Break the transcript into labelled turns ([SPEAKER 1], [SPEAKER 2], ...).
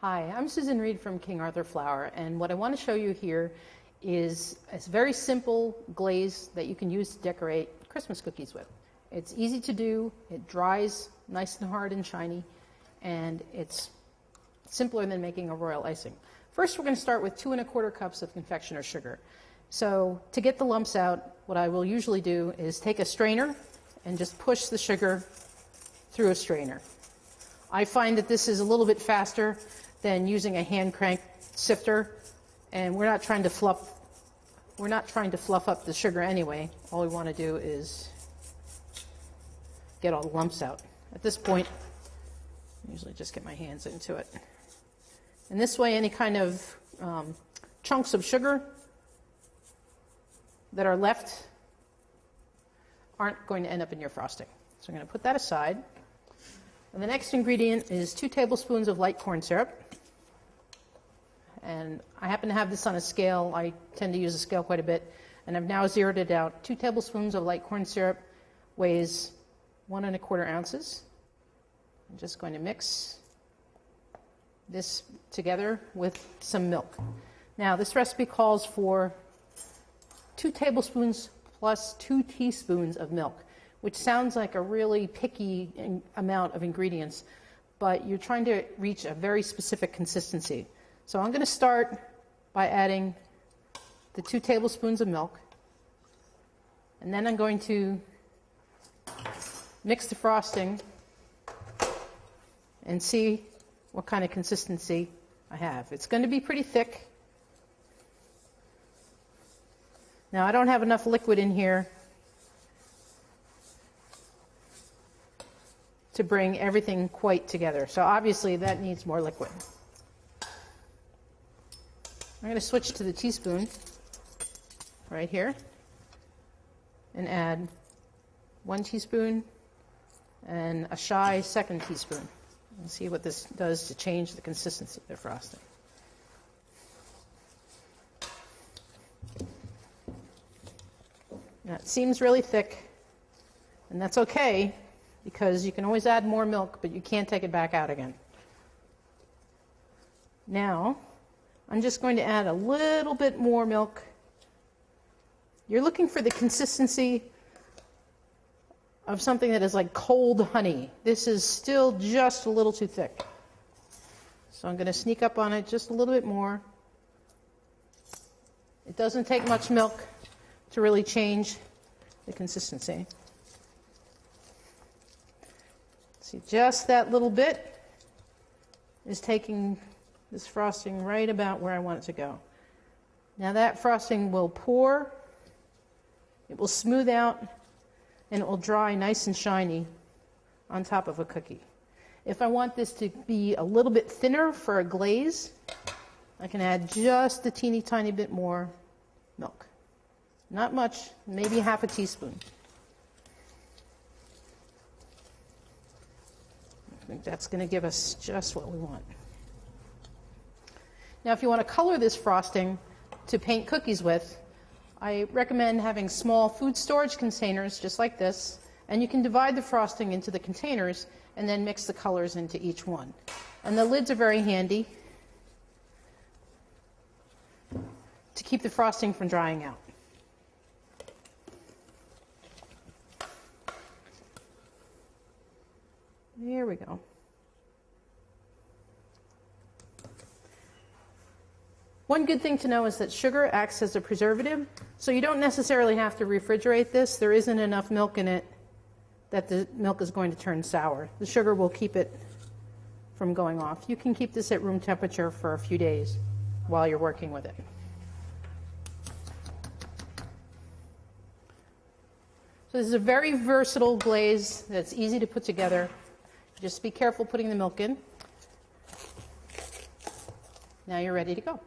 [SPEAKER 1] Hi, I'm Susan Reed from King Arthur Flour, and what I want to show you here is a very simple glaze that you can use to decorate Christmas cookies with. It's easy to do, it dries nice and hard and shiny, and it's simpler than making a royal icing. First, we're going to start with 2 1/4 cups of confectioner sugar. So to get the lumps out, what I will usually do is take a strainer and just push the sugar through a strainer. I find that this is a little bit faster than using a hand crank sifter, and we're not trying to fluff up the sugar anyway. All we want to do is get all the lumps out. At this point, I usually just get my hands into it. And this way, any kind of chunks of sugar that are left aren't going to end up in your frosting. So I'm going to put that aside. And the next ingredient is 2 tablespoons of light corn syrup. And I happen to have this on a scale. I tend to use a scale quite a bit. And I've now zeroed it out. 2 tablespoons of light corn syrup weighs 1 1/4 ounces. I'm just going to mix this together with some milk. Now, this recipe calls for 2 tablespoons plus 2 teaspoons of milk, which sounds like a really picky amount of ingredients, but you're trying to reach a very specific consistency. So I'm going to start by adding the 2 tablespoons of milk, and then I'm going to mix the frosting and see what kind of consistency I have. It's going to be pretty thick. Now, I don't have enough liquid in here to bring everything quite together. So obviously that needs more liquid. I'm going to switch to the teaspoon right here and add 1 teaspoon and a shy 2nd teaspoon. And see what this does to change the consistency of the frosting. Now, it seems really thick, and that's okay, because you can always add more milk, but you can't take it back out again. Now, I'm just going to add a little bit more milk. You're looking for the consistency of something that is like cold honey. This is still just a little too thick. So I'm going to sneak up on it just a little bit more. It doesn't take much milk to really change the consistency. See, just that little bit is taking this frosting right about where I want it to go. Now that frosting will pour, it will smooth out, and it will dry nice and shiny on top of a cookie. If I want this to be a little bit thinner for a glaze, I can add just a teeny tiny bit more milk. Not much, maybe half a teaspoon. I think that's going to give us just what we want. Now, if you want to color this frosting to paint cookies with, I recommend having small food storage containers just like this, and you can divide the frosting into the containers and then mix the colors into each one. And the lids are very handy to keep the frosting from drying out. There we go. One good thing to know is that sugar acts as a preservative, so you don't necessarily have to refrigerate this. There isn't enough milk in it that the milk is going to turn sour. The sugar will keep it from going off. You can keep this at room temperature for a few days while you're working with it. So this is a very versatile glaze that's easy to put together. Just be careful putting the milk in. Now you're ready to go.